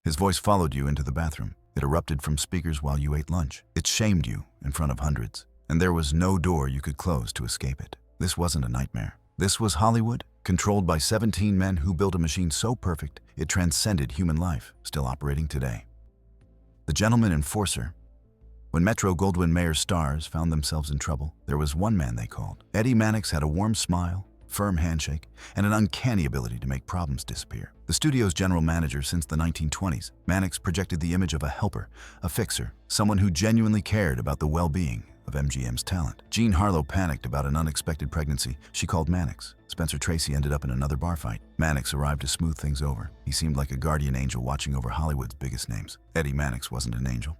His voice followed you into the bathroom. It erupted from speakers while you ate lunch. It shamed you in front of hundreds. And there was no door you could close to escape it. This wasn't a nightmare. This was Hollywood, controlled by 17 men who built a machine so perfect it transcended human life, still operating today. The Gentleman Enforcer. When Metro-Goldwyn-Mayer's stars found themselves in trouble, there was one man they called. Eddie Mannix had a warm smile, firm handshake, and an uncanny ability to make problems disappear. The studio's general manager since the 1920s, Mannix projected the image of a helper, a fixer, someone who genuinely cared about the well-being of MGM's talent. Jean Harlow panicked about an unexpected pregnancy. She called Mannix. Spencer Tracy ended up in another bar fight. Mannix arrived to smooth things over. He seemed like a guardian angel watching over Hollywood's biggest names. Eddie Mannix wasn't an angel.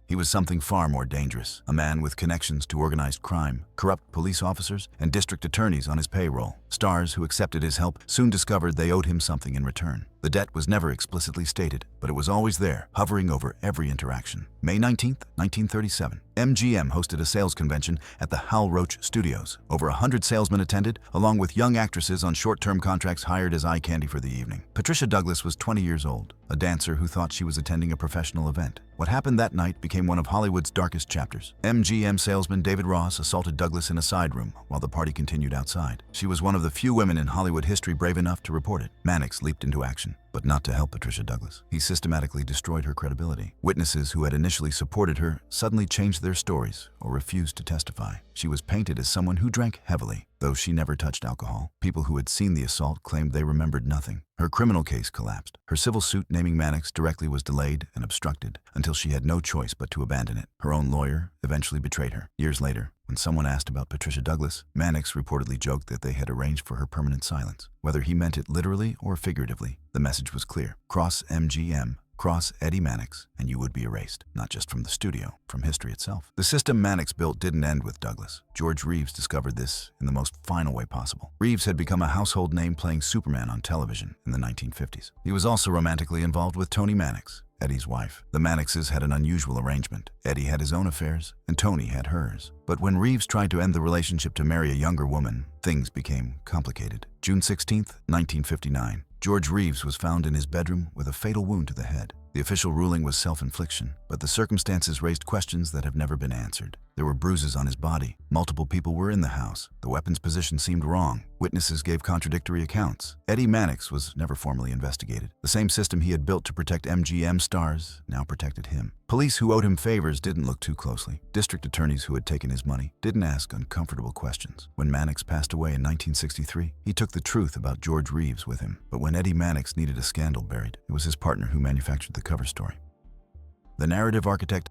He was something far more dangerous. A man with connections to organized crime, corrupt police officers, and district attorneys on his payroll. Stars who accepted his help soon discovered they owed him something in return. The debt was never explicitly stated, but it was always there, hovering over every interaction. May 19, 1937, MGM hosted a sales convention at the Hal Roach Studios. Over 100 salesmen attended, along with young actresses on short-term contracts hired as eye candy for the evening. Patricia Douglas was 20 years old, a dancer who thought she was attending a professional event. What happened that night became one of Hollywood's darkest chapters. MGM salesman David Ross assaulted Douglas in a side room while the party continued outside. She was one of the few women in Hollywood history brave enough to report it. Mannix leaped into action, but not to help Patricia Douglas. He systematically destroyed her credibility. Witnesses who had initially supported her suddenly changed their stories or refused to testify. She was painted as someone who drank heavily, though she never touched alcohol. People who had seen the assault claimed they remembered nothing. Her criminal case collapsed. Her civil suit naming Mannix directly was delayed and obstructed until she had no choice but to abandon it. Her own lawyer eventually betrayed her. Years later, when someone asked about Patricia Douglas, Mannix reportedly joked that they had arranged for her permanent silence. Whether he meant it literally or figuratively, the message was clear. Cross MGM, cross Eddie Mannix, and you would be erased, not just from the studio, from history itself. The system Mannix built didn't end with Douglas. George Reeves discovered this in the most final way possible. Reeves had become a household name playing Superman on television in the 1950s. He was also romantically involved with Toni Mannix, Eddie's wife. The Mannixes had an unusual arrangement. Eddie had his own affairs, and Toni had hers. But when Reeves tried to end the relationship to marry a younger woman, things became complicated. June 16, 1959. George Reeves was found in his bedroom with a fatal wound to the head. The official ruling was self-infliction, but the circumstances raised questions that have never been answered. There were bruises on his body. Multiple people were in the house. The weapon's position seemed wrong. Witnesses gave contradictory accounts. Eddie Mannix was never formally investigated. The same system he had built to protect MGM stars now protected him. Police who owed him favors didn't look too closely. District attorneys who had taken his money didn't ask uncomfortable questions. When Mannix passed away in 1963, he took the truth about George Reeves with him. But when Eddie Mannix needed a scandal buried, it was his partner who manufactured the cover story. The narrative architect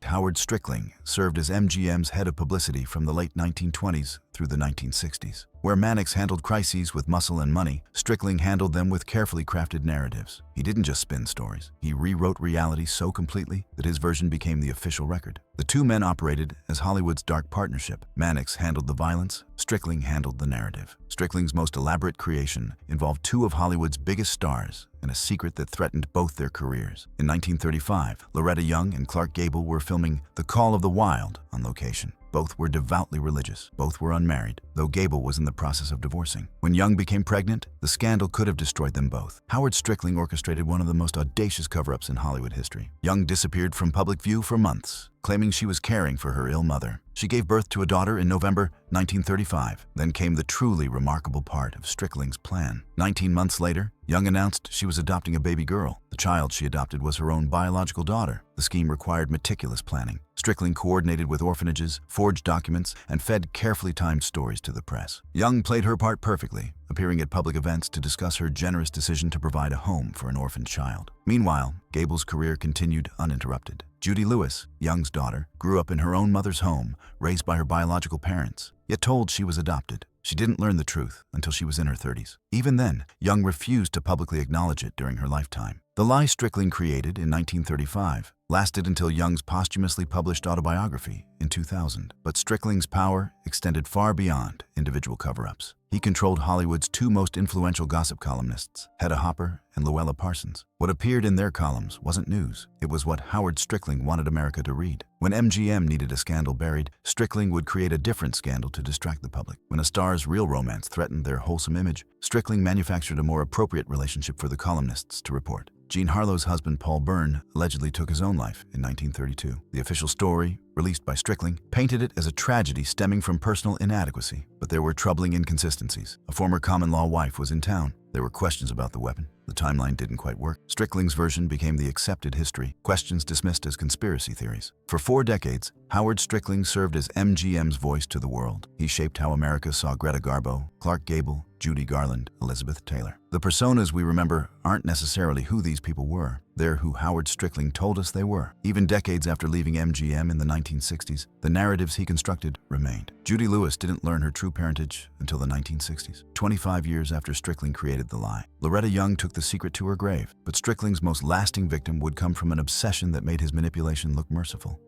Howard Strickling served as MGM's head of publicity from the late 1920s through the 1960s. Where Mannix handled crises with muscle and money, Strickling handled them with carefully crafted narratives. He didn't just spin stories. He rewrote reality so completely that his version became the official record. The two men operated as Hollywood's dark partnership. Mannix handled the violence, Strickling handled the narrative. Strickling's most elaborate creation involved two of Hollywood's biggest stars and a secret that threatened both their careers. In 1935, Loretta Young and Clark Gable were filming The Call of the Wild on location. Both were devoutly religious. Both were unmarried, though Gable was in the process of divorcing. When Young became pregnant, the scandal could have destroyed them both. Howard Strickling orchestrated one of the most audacious cover-ups in Hollywood history. Young disappeared from public view for months, claiming she was caring for her ill mother. She gave birth to a daughter in November 1935. Then came the truly remarkable part of Strickling's plan. 19 months later, Young announced she was adopting a baby girl. The child she adopted was her own biological daughter. The scheme required meticulous planning. Strickling coordinated with orphanages, forged documents, and fed carefully timed stories to the press. Young played her part perfectly, appearing at public events to discuss her generous decision to provide a home for an orphaned child. Meanwhile, Gable's career continued uninterrupted. Judy Lewis, Young's daughter, grew up in her own mother's home, raised by her biological parents, yet told she was adopted. She didn't learn the truth until she was in her 30s. Even then, Young refused to publicly acknowledge it during her lifetime. The lie Strickling created in 1935 lasted until Young's posthumously published autobiography in 2000. But Strickling's power extended far beyond individual cover-ups. He controlled Hollywood's two most influential gossip columnists, Hedda Hopper and Luella Parsons. What appeared in their columns wasn't news. It was what Howard Strickling wanted America to read. When MGM needed a scandal buried, Strickling would create a different scandal to distract the public. When a star's real romance threatened their wholesome image, Strickling manufactured a more appropriate relationship for the columnists to report. Jean Harlow's husband, Paul Byrne, allegedly took his own life in 1932. The official story, released by Strickling, painted it as a tragedy stemming from personal inadequacy. But there were troubling inconsistencies. A former common-law wife was in town. There were questions about the weapon. The timeline didn't quite work. Strickling's version became the accepted history, questions dismissed as conspiracy theories. For 4 decades, Howard Strickling served as MGM's voice to the world. He shaped how America saw Greta Garbo, Clark Gable, Judy Garland, Elizabeth Taylor. The personas we remember aren't necessarily who these people were. They're who Howard Strickling told us they were. Even decades after leaving MGM in the 1960s, the narratives he constructed remained. Judy Lewis didn't learn her true parentage until the 1960s, 25 years after Strickling created the lie. Loretta Young took the secret to her grave, but Strickling's most lasting victim would come from an obsession that made his manipulation look merciful.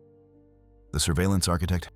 The surveillance architect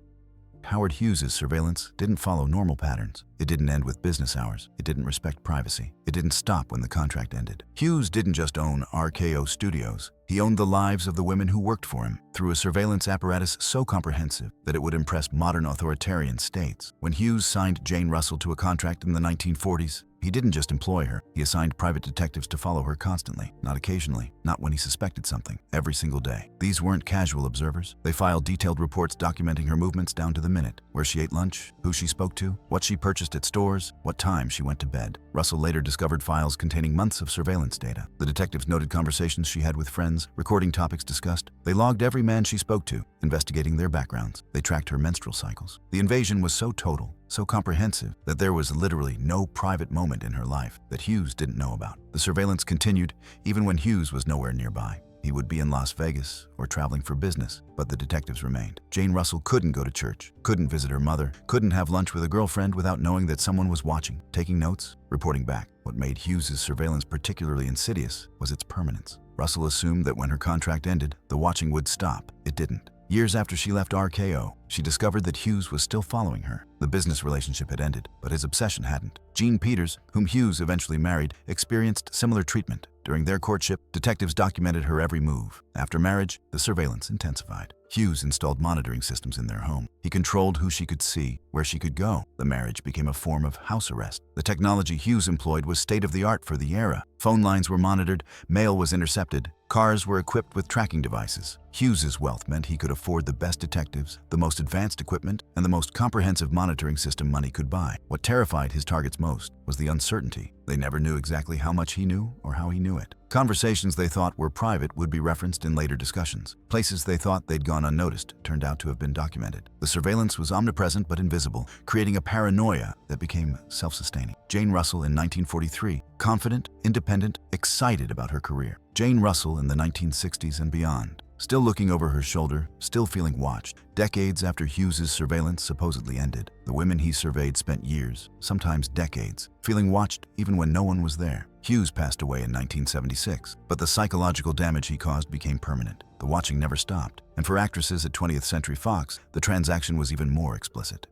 Howard Hughes's surveillance didn't follow normal patterns. It didn't end with business hours. It didn't respect privacy. It didn't stop when the contract ended. Hughes didn't just own RKO Studios. He owned the lives of the women who worked for him through a surveillance apparatus so comprehensive that it would impress modern authoritarian states. When Hughes signed Jane Russell to a contract in the 1940s, he didn't just employ her. He assigned private detectives to follow her constantly, not occasionally, not when he suspected something, every single day. These weren't casual observers. They filed detailed reports documenting her movements down to the minute, where she ate lunch, who she spoke to, what she purchased at stores, what time she went to bed. Russell later discovered files containing months of surveillance data. The detectives noted conversations she had with friends, recording topics discussed. They logged every man she spoke to, investigating their backgrounds. They tracked her menstrual cycles. The invasion was so total, so comprehensive, that there was literally no private moment in her life that Hughes didn't know about. The surveillance continued even when Hughes was nowhere nearby. He would be in Las Vegas or traveling for business, but the detectives remained. Jane Russell couldn't go to church, couldn't visit her mother, couldn't have lunch with a girlfriend without knowing that someone was watching, taking notes, reporting back. What made Hughes's surveillance particularly insidious was its permanence. Russell assumed that when her contract ended, the watching would stop. It didn't. Years after she left RKO, she discovered that Hughes was still following her. The business relationship had ended, but his obsession hadn't. Jean Peters, whom Hughes eventually married, experienced similar treatment. During their courtship, detectives documented her every move. After marriage, the surveillance intensified. Hughes installed monitoring systems in their home. He controlled who she could see, where she could go. The marriage became a form of house arrest. The technology Hughes employed was state-of-the-art for the era. Phone lines were monitored, mail was intercepted, cars were equipped with tracking devices. Hughes's wealth meant he could afford the best detectives, the most advanced equipment, and the most comprehensive monitoring system money could buy. What terrified his targets most was the uncertainty. They never knew exactly how much he knew or how he knew it. Conversations they thought were private would be referenced in later discussions. Places they thought they'd gone unnoticed turned out to have been documented. The surveillance was omnipresent but invisible, creating a paranoia that became self-sustaining. Jane Russell in 1943, confident, independent, excited about her career. Jane Russell in the 1960s and beyond, still looking over her shoulder, still feeling watched. Decades after Hughes's surveillance supposedly ended, the women he surveyed spent years, sometimes decades, feeling watched even when no one was there. Hughes passed away in 1976, but the psychological damage he caused became permanent. The watching never stopped, and for actresses at 20th Century Fox, the transaction was even more explicit.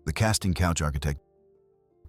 The casting couch architect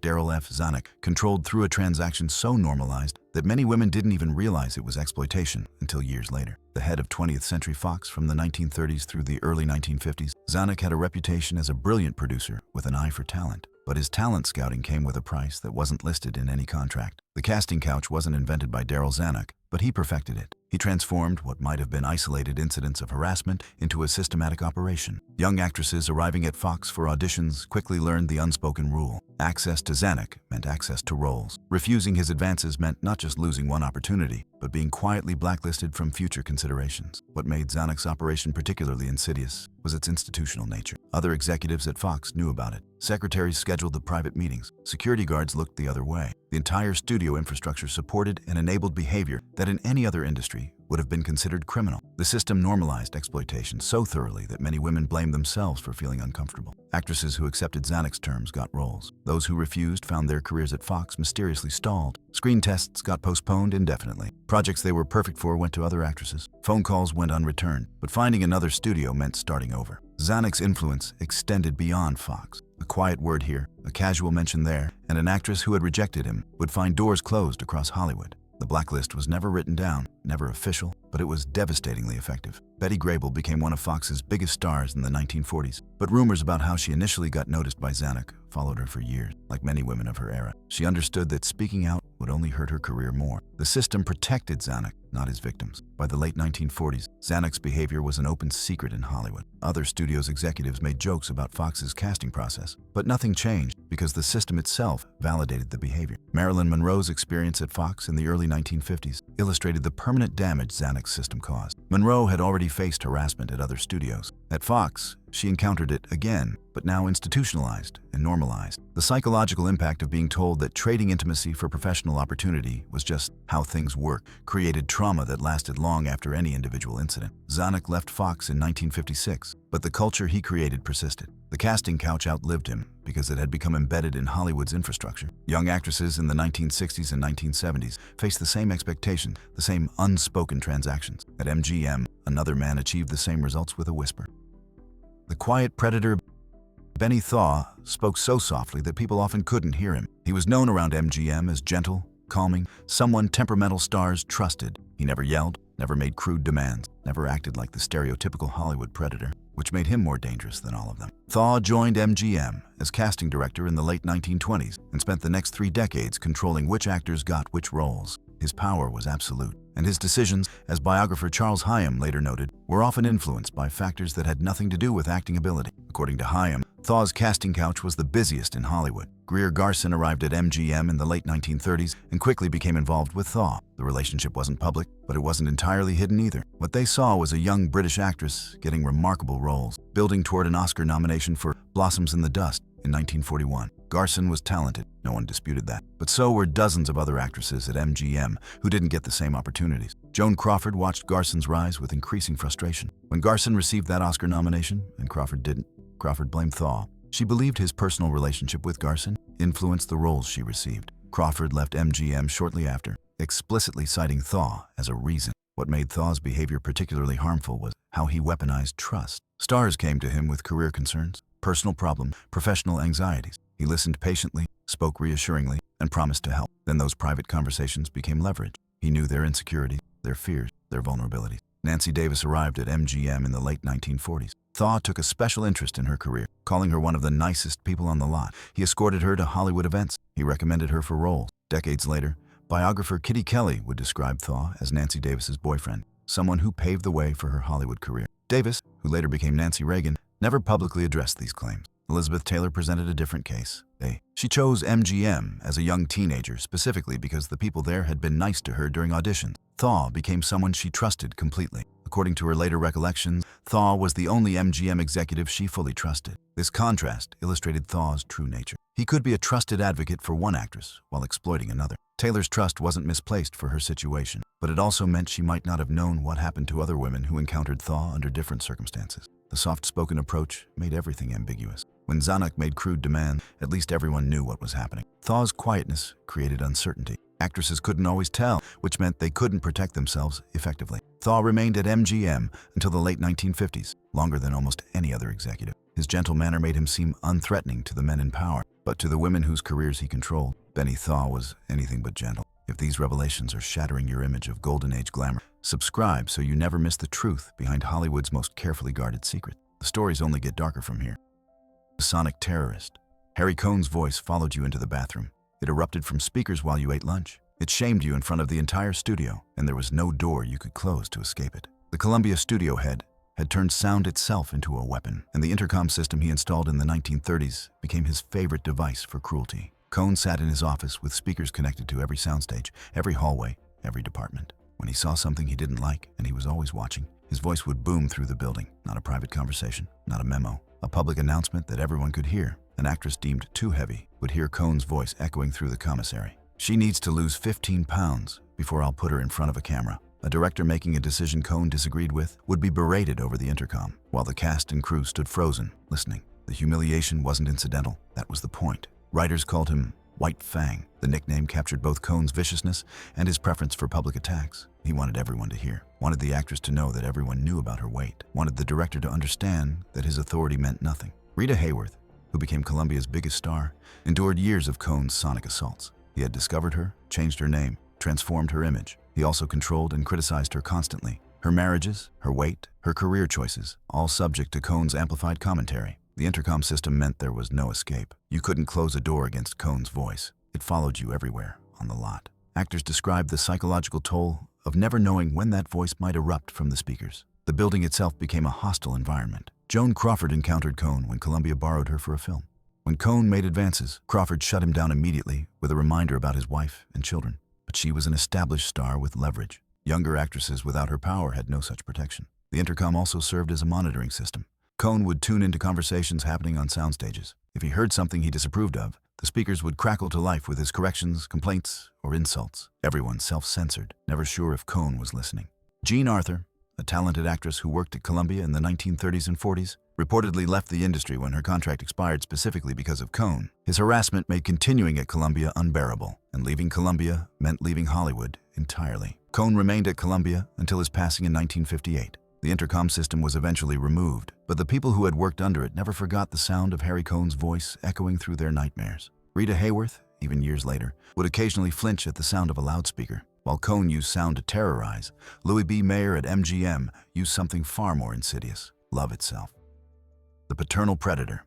Darryl F. Zanuck controlled through a transaction so normalized that many women didn't even realize it was exploitation until years later. The head of 20th Century Fox from the 1930s through the early 1950s, Zanuck had a reputation as a brilliant producer with an eye for talent. But his talent scouting came with a price that wasn't listed in any contract. The casting couch wasn't invented by Darryl Zanuck, but he perfected it. He transformed what might have been isolated incidents of harassment into a systematic operation. Young actresses arriving at Fox for auditions quickly learned the unspoken rule. Access to Zanuck meant access to roles. Refusing his advances meant not just losing one opportunity, but being quietly blacklisted from future considerations. What made Zanuck's operation particularly insidious was its institutional nature. Other executives at Fox knew about it. Secretaries scheduled the private meetings. Security guards looked the other way. The entire studio infrastructure supported and enabled behavior that in any other industry would have been considered criminal. The system normalized exploitation so thoroughly that many women blamed themselves for feeling uncomfortable. Actresses who accepted Zanuck's terms got roles. Those who refused found their careers at Fox mysteriously stalled. Screen tests got postponed indefinitely. Projects they were perfect for went to other actresses. Phone calls went unreturned, but finding another studio meant starting over. Zanuck's influence extended beyond Fox. A quiet word here, a casual mention there, and an actress who had rejected him would find doors closed across Hollywood. The blacklist was never written down, never official, but it was devastatingly effective. Betty Grable became one of Fox's biggest stars in the 1940s, but rumors about how she initially got noticed by Zanuck followed her for years. Like many women of her era, she understood that speaking out would only hurt her career more. The system protected Zanuck, not his victims. By the late 1940s, Zanuck's behavior was an open secret in Hollywood. Other studios' executives made jokes about Fox's casting process, but nothing changed because the system itself validated the behavior. Marilyn Monroe's experience at Fox in the early 1950s illustrated the permanent damage Zanuck's system caused. Monroe had already faced harassment at other studios. At Fox, she encountered it again, but now institutionalized and normalized. The psychological impact of being told that trading intimacy for professional opportunity was just how things work created trauma that lasted long after any individual incident. Zanuck left Fox in 1956, but the culture he created persisted. The casting couch outlived him because it had become embedded in Hollywood's infrastructure. Young actresses in the 1960s and 1970s faced the same expectations, the same unspoken transactions. At MGM, another man achieved the same results with a whisper. The quiet predator Benny Thaw spoke so softly that people often couldn't hear him. He was known around MGM as gentle, calming, someone temperamental stars trusted. He never yelled, never made crude demands, never acted like the stereotypical Hollywood predator, which made him more dangerous than all of them. Thaw joined MGM as casting director in the late 1920s and spent the next 3 decades controlling which actors got which roles. His power was absolute, and his decisions, as biographer Charles Hyam later noted, were often influenced by factors that had nothing to do with acting ability. According to Hyam, Thaw's casting couch was the busiest in Hollywood. Greer Garson arrived at MGM in the late 1930s and quickly became involved with Thaw. The relationship wasn't public, but it wasn't entirely hidden either. What they saw was a young British actress getting remarkable roles, building toward an Oscar nomination for Blossoms in the Dust in 1941. Garson was talented, no one disputed that. But so were dozens of other actresses at MGM who didn't get the same opportunities. Joan Crawford watched Garson's rise with increasing frustration. When Garson received that Oscar nomination and Crawford didn't, Crawford blamed Thaw. She believed his personal relationship with Garson influenced the roles she received. Crawford left MGM shortly after, explicitly citing Thaw as a reason. What made Thaw's behavior particularly harmful was how he weaponized trust. Stars came to him with career concerns, personal problems, professional anxieties. He listened patiently, spoke reassuringly, and promised to help. Then those private conversations became leverage. He knew their insecurities, their fears, their vulnerabilities. Nancy Davis arrived at MGM in the late 1940s. Thaw took a special interest in her career, calling her one of the nicest people on the lot. He escorted her to Hollywood events. He recommended her for roles. Decades later, biographer Kitty Kelly would describe Thaw as Nancy Davis's boyfriend, someone who paved the way for her Hollywood career. Davis, who later became Nancy Reagan, never publicly addressed these claims. Elizabeth Taylor presented a different case. She chose MGM as a young teenager specifically because the people there had been nice to her during auditions. Thaw became someone she trusted completely. According to her later recollections, Thaw was the only MGM executive she fully trusted. This contrast illustrated Thaw's true nature. He could be a trusted advocate for one actress while exploiting another. Taylor's trust wasn't misplaced for her situation, but it also meant she might not have known what happened to other women who encountered Thaw under different circumstances. The soft-spoken approach made everything ambiguous. When Zanuck made crude demands, at least everyone knew what was happening. Thaw's quietness created uncertainty. Actresses couldn't always tell, which meant they couldn't protect themselves effectively. Thaw remained at MGM until the late 1950s, longer than almost any other executive. His gentle manner made him seem unthreatening to the men in power, but to the women whose careers he controlled, Benny Thaw was anything but gentle. If these revelations are shattering your image of Golden Age glamour, subscribe so you never miss the truth behind Hollywood's most carefully guarded secret. The stories only get darker from here. The Sonic Terrorist. Harry Cohn's voice followed you into the bathroom. It erupted from speakers while you ate lunch. It shamed you in front of the entire studio, and there was no door you could close to escape it. The Columbia studio head had turned sound itself into a weapon, and the intercom system he installed in the 1930s became his favorite device for cruelty. Cohn sat in his office with speakers connected to every soundstage, every hallway, every department. When he saw something he didn't like, and he was always watching, his voice would boom through the building. Not a private conversation, not a memo, a public announcement that everyone could hear. An actress deemed too heavy would hear Cohn's voice echoing through the commissary. She needs to lose 15 pounds before I'll put her in front of a camera. A director making a decision Cohn disagreed with would be berated over the intercom, while the cast and crew stood frozen, listening. The humiliation wasn't incidental. That was the point. Writers called him White Fang. The nickname captured both Cohn's viciousness and his preference for public attacks. He wanted everyone to hear, wanted the actress to know that everyone knew about her weight, wanted the director to understand that his authority meant nothing. Rita Hayworth, who became Columbia's biggest star, endured years of Cohn's sonic assaults. He had discovered her, changed her name, transformed her image. He also controlled and criticized her constantly. Her marriages, her weight, her career choices, all subject to Cohn's amplified commentary. The intercom system meant there was no escape. You couldn't close a door against Cohn's voice. It followed you everywhere, on the lot. Actors described the psychological toll of never knowing when that voice might erupt from the speakers. The building itself became a hostile environment. Joan Crawford encountered Cohn when Columbia borrowed her for a film. When Cohn made advances, Crawford shut him down immediately with a reminder about his wife and children. But she was an established star with leverage. Younger actresses without her power had no such protection. The intercom also served as a monitoring system. Cohn would tune into conversations happening on sound stages. If he heard something he disapproved of, the speakers would crackle to life with his corrections, complaints, or insults. Everyone self-censored, never sure if Cohn was listening. Jean Arthur, a talented actress who worked at Columbia in the 1930s and 40s, reportedly left the industry when her contract expired specifically because of Cohn. His harassment made continuing at Columbia unbearable, and leaving Columbia meant leaving Hollywood entirely. Cohn remained at Columbia until his passing in 1958. The intercom system was eventually removed, but the people who had worked under it never forgot the sound of Harry Cohn's voice echoing through their nightmares. Rita Hayworth, even years later, would occasionally flinch at the sound of a loudspeaker. While Cohn used sound to terrorize, Louis B. Mayer at MGM used something far more insidious: love itself. The paternal predator.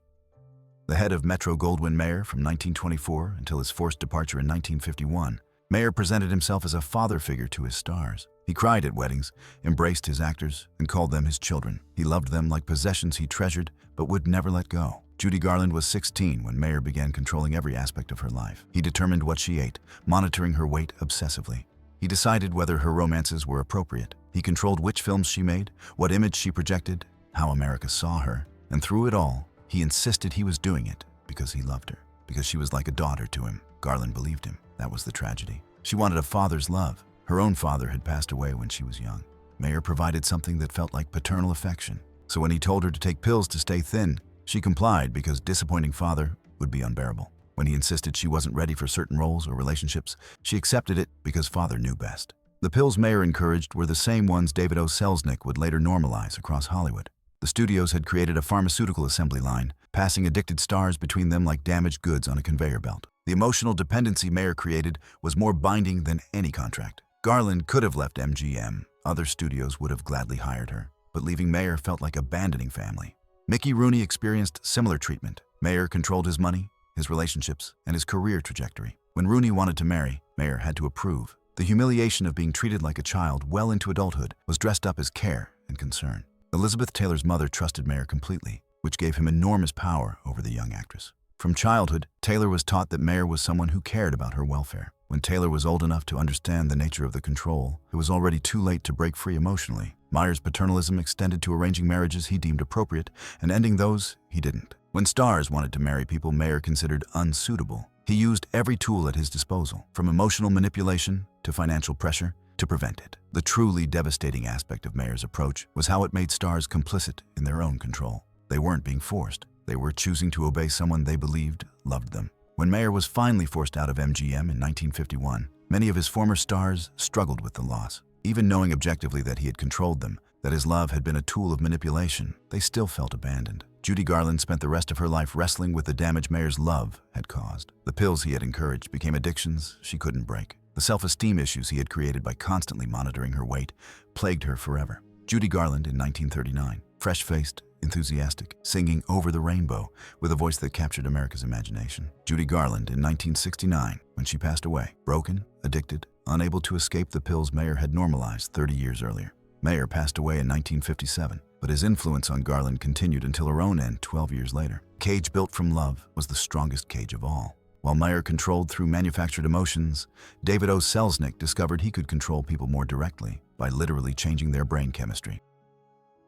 The head of Metro-Goldwyn-Mayer from 1924 until his forced departure in 1951, Mayer presented himself as a father figure to his stars. He cried at weddings, embraced his actors, and called them his children. He loved them like possessions he treasured but would never let go. Judy Garland was 16 when Mayer began controlling every aspect of her life. He determined what she ate, monitoring her weight obsessively. He decided whether her romances were appropriate. He controlled which films she made, what image she projected, how America saw her. And through it all, he insisted he was doing it because he loved her, because she was like a daughter to him. Garland believed him. That was the tragedy. She wanted a father's love. Her own father had passed away when she was young. Mayer provided something that felt like paternal affection. So when he told her to take pills to stay thin, she complied because disappointing father would be unbearable. When he insisted she wasn't ready for certain roles or relationships, she accepted it because father knew best. The pills Mayer encouraged were the same ones David O. Selznick would later normalize across Hollywood. The studios had created a pharmaceutical assembly line, passing addicted stars between them like damaged goods on a conveyor belt. The emotional dependency Mayer created was more binding than any contract. Garland could have left MGM. Other studios would have gladly hired her. But leaving Mayer felt like abandoning family. Mickey Rooney experienced similar treatment. Mayer controlled his money, his relationships, and his career trajectory. When Rooney wanted to marry, Mayer had to approve. The humiliation of being treated like a child well into adulthood was dressed up as care and concern. Elizabeth Taylor's mother trusted Mayer completely, which gave him enormous power over the young actress. From childhood, Taylor was taught that Mayer was someone who cared about her welfare. When Taylor was old enough to understand the nature of the control, it was already too late to break free emotionally. Mayer's paternalism extended to arranging marriages he deemed appropriate and ending those he didn't. When stars wanted to marry people Mayer considered unsuitable, he used every tool at his disposal, from emotional manipulation to financial pressure, to prevent it. The truly devastating aspect of Mayer's approach was how it made stars complicit in their own control. They weren't being forced. They were choosing to obey someone they believed loved them. When Mayer was finally forced out of MGM in 1951, many of his former stars struggled with the loss. Even knowing objectively that he had controlled them, that his love had been a tool of manipulation, they still felt abandoned. Judy Garland spent the rest of her life wrestling with the damage Mayer's love had caused. The pills he had encouraged became addictions she couldn't break. The self-esteem issues he had created by constantly monitoring her weight plagued her forever. Judy Garland in 1939, fresh-faced, enthusiastic, singing "Over the Rainbow" with a voice that captured America's imagination. Judy Garland in 1969, when she passed away, broken, addicted, unable to escape the pills Mayer had normalized 30 years earlier. Mayer passed away in 1957, but his influence on Garland continued until her own end 12 years later. Cage built from love was the strongest cage of all. While Mayer controlled through manufactured emotions, David O. Selznick discovered he could control people more directly by literally changing their brain chemistry.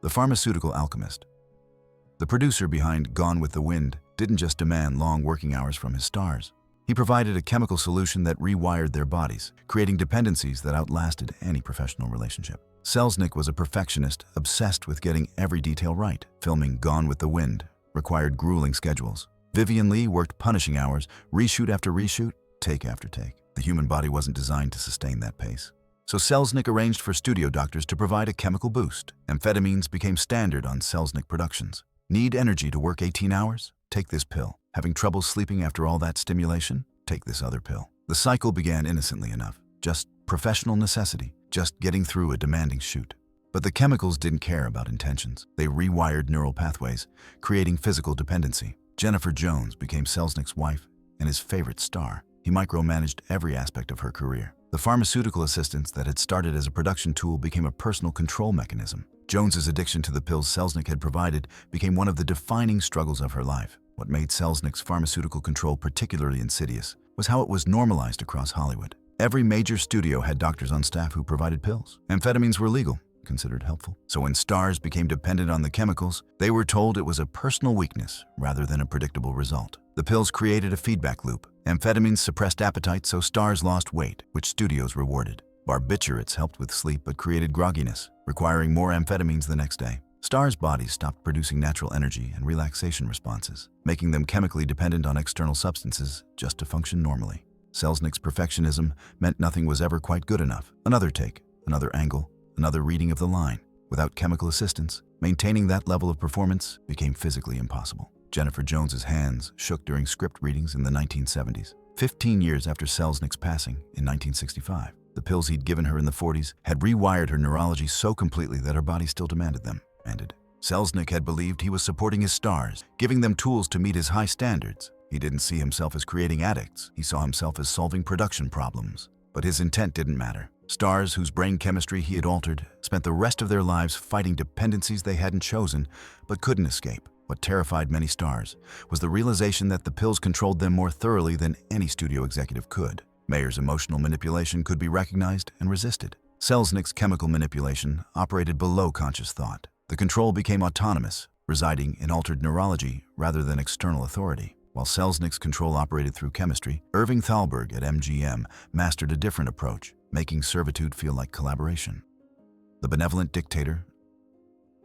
The Pharmaceutical Alchemist. The producer behind Gone with the Wind didn't just demand long working hours from his stars. He provided a chemical solution that rewired their bodies, creating dependencies that outlasted any professional relationship. Selznick was a perfectionist obsessed with getting every detail right. Filming Gone with the Wind required grueling schedules. Vivien Leigh worked punishing hours, reshoot after reshoot, take after take. The human body wasn't designed to sustain that pace. So Selznick arranged for studio doctors to provide a chemical boost. Amphetamines became standard on Selznick productions. Need energy to work 18 hours? Take this pill. Having trouble sleeping after all that stimulation? Take this other pill. The cycle began innocently enough. Just professional necessity. Just getting through a demanding shoot. But the chemicals didn't care about intentions. They rewired neural pathways, creating physical dependency. Jennifer Jones became Selznick's wife and his favorite star. He micromanaged every aspect of her career. The pharmaceutical assistance that had started as a production tool became a personal control mechanism. Jones's addiction to the pills Selznick had provided became one of the defining struggles of her life. What made Selznick's pharmaceutical control particularly insidious was how it was normalized across Hollywood. Every major studio had doctors on staff who provided pills. Amphetamines were legal, considered helpful. So when stars became dependent on the chemicals, they were told it was a personal weakness rather than a predictable result. The pills created a feedback loop. Amphetamines suppressed appetite, so stars lost weight, which studios rewarded. Barbiturates helped with sleep but created grogginess, requiring more amphetamines the next day. Stars' bodies stopped producing natural energy and relaxation responses, making them chemically dependent on external substances just to function normally. Selznick's perfectionism meant nothing was ever quite good enough. Another take, another angle, another reading of the line. Without chemical assistance, maintaining that level of performance became physically impossible. Jennifer Jones's hands shook during script readings in the 1970s. 15 years after Selznick's passing in 1965, the pills he'd given her in the 40s had rewired her neurology so completely that her body still demanded them. Selznick had believed he was supporting his stars, giving them tools to meet his high standards. He didn't see himself as creating addicts. He saw himself as solving production problems. But his intent didn't matter. Stars whose brain chemistry he had altered spent the rest of their lives fighting dependencies they hadn't chosen but couldn't escape. What terrified many stars was the realization that the pills controlled them more thoroughly than any studio executive could. Mayer's emotional manipulation could be recognized and resisted. Selznick's chemical manipulation operated below conscious thought. The control became autonomous, residing in altered neurology rather than external authority. While Selznick's control operated through chemistry, Irving Thalberg at MGM mastered a different approach, making servitude feel like collaboration. The benevolent dictator,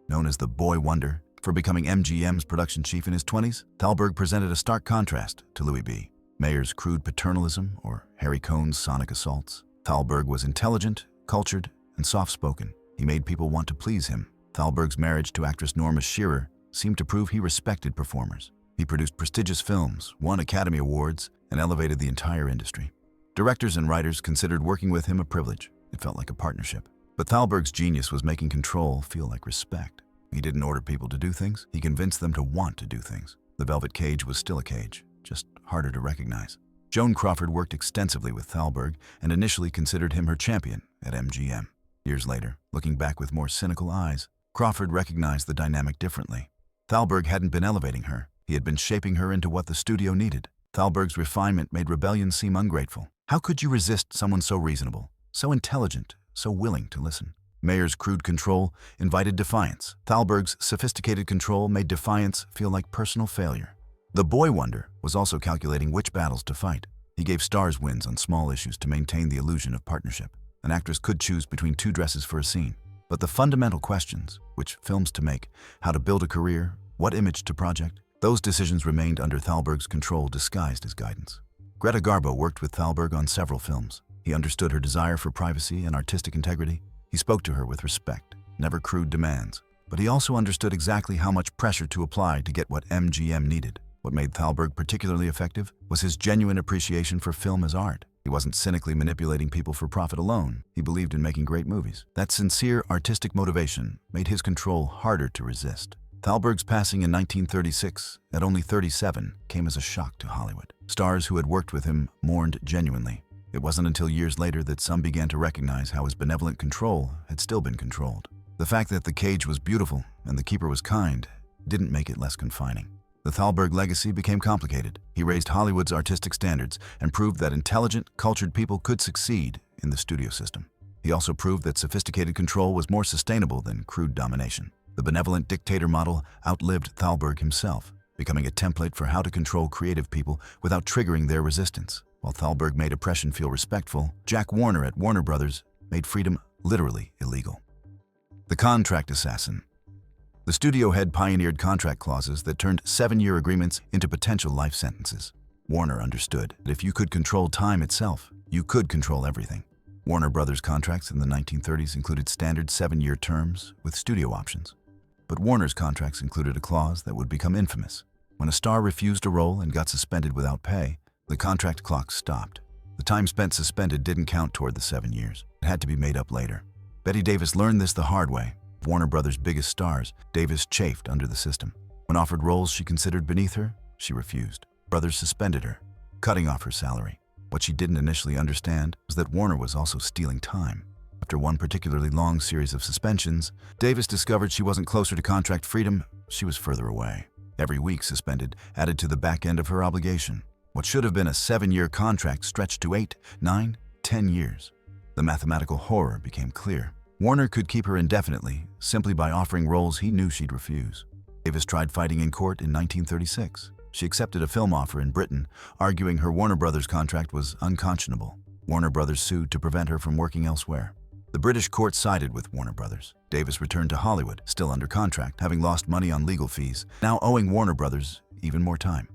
known as the Boy Wonder, for becoming MGM's production chief in his 20s, Thalberg presented a stark contrast to Louis B. Mayer's crude paternalism or Harry Cohn's sonic assaults. Thalberg was intelligent, cultured, and soft-spoken. He made people want to please him. Thalberg's marriage to actress Norma Shearer seemed to prove he respected performers. He produced prestigious films, won Academy Awards, and elevated the entire industry. Directors and writers considered working with him a privilege. It felt like a partnership. But Thalberg's genius was making control feel like respect. He didn't order people to do things. He convinced them to want to do things. The velvet cage was still a cage, just harder to recognize. Joan Crawford worked extensively with Thalberg and initially considered him her champion at MGM. Years later, looking back with more cynical eyes, Crawford recognized the dynamic differently. Thalberg hadn't been elevating her. He had been shaping her into what the studio needed. Thalberg's refinement made rebellion seem ungrateful. How could you resist someone so reasonable, so intelligent, so willing to listen? Mayer's crude control invited defiance. Thalberg's sophisticated control made defiance feel like personal failure. The Boy Wonder was also calculating which battles to fight. He gave stars wins on small issues to maintain the illusion of partnership. An actress could choose between 2 dresses for a scene. But the fundamental questions, which films to make, how to build a career, what image to project, those decisions remained under Thalberg's control disguised as guidance. Greta Garbo worked with Thalberg on several films. He understood her desire for privacy and artistic integrity. He spoke to her with respect, never crude demands. But he also understood exactly how much pressure to apply to get what MGM needed. What made Thalberg particularly effective was his genuine appreciation for film as art. He wasn't cynically manipulating people for profit alone. He believed in making great movies. That sincere artistic motivation made his control harder to resist. Thalberg's passing in 1936, at only 37, came as a shock to Hollywood. Stars who had worked with him mourned genuinely. It wasn't until years later that some began to recognize how his benevolent control had still been controlled. The fact that the cage was beautiful and the keeper was kind didn't make it less confining. The Thalberg legacy became complicated. He raised Hollywood's artistic standards and proved that intelligent, cultured people could succeed in the studio system. He also proved that sophisticated control was more sustainable than crude domination. The benevolent dictator model outlived Thalberg himself, becoming a template for how to control creative people without triggering their resistance. While Thalberg made oppression feel respectful, Jack Warner at Warner Brothers made freedom literally illegal. The contract assassin. The studio head pioneered contract clauses that turned 7-year agreements into potential life sentences. Warner understood that if you could control time itself, you could control everything. Warner Brothers contracts in the 1930s included standard 7-year terms with studio options. But Warner's contracts included a clause that would become infamous. When a star refused a role and got suspended without pay, the contract clock stopped. The time spent suspended didn't count toward the 7 years. It had to be made up later. Bette Davis learned this the hard way. Warner Brothers' biggest stars, Davis chafed under the system. When offered roles she considered beneath her, she refused. Brothers suspended her, cutting off her salary. What she didn't initially understand was that Warner was also stealing time. After one particularly long series of suspensions, Davis discovered she wasn't closer to contract freedom, she was further away. Every week suspended added to the back end of her obligation. What should have been a 7-year contract stretched to 8, 9, 10 years. The mathematical horror became clear. Warner could keep her indefinitely simply by offering roles he knew she'd refuse. Davis tried fighting in court in 1936. She accepted a film offer in Britain, arguing her Warner Brothers contract was unconscionable. Warner Brothers sued to prevent her from working elsewhere. The British court sided with Warner Brothers. Davis returned to Hollywood, still under contract, having lost money on legal fees, now owing Warner Brothers even more time.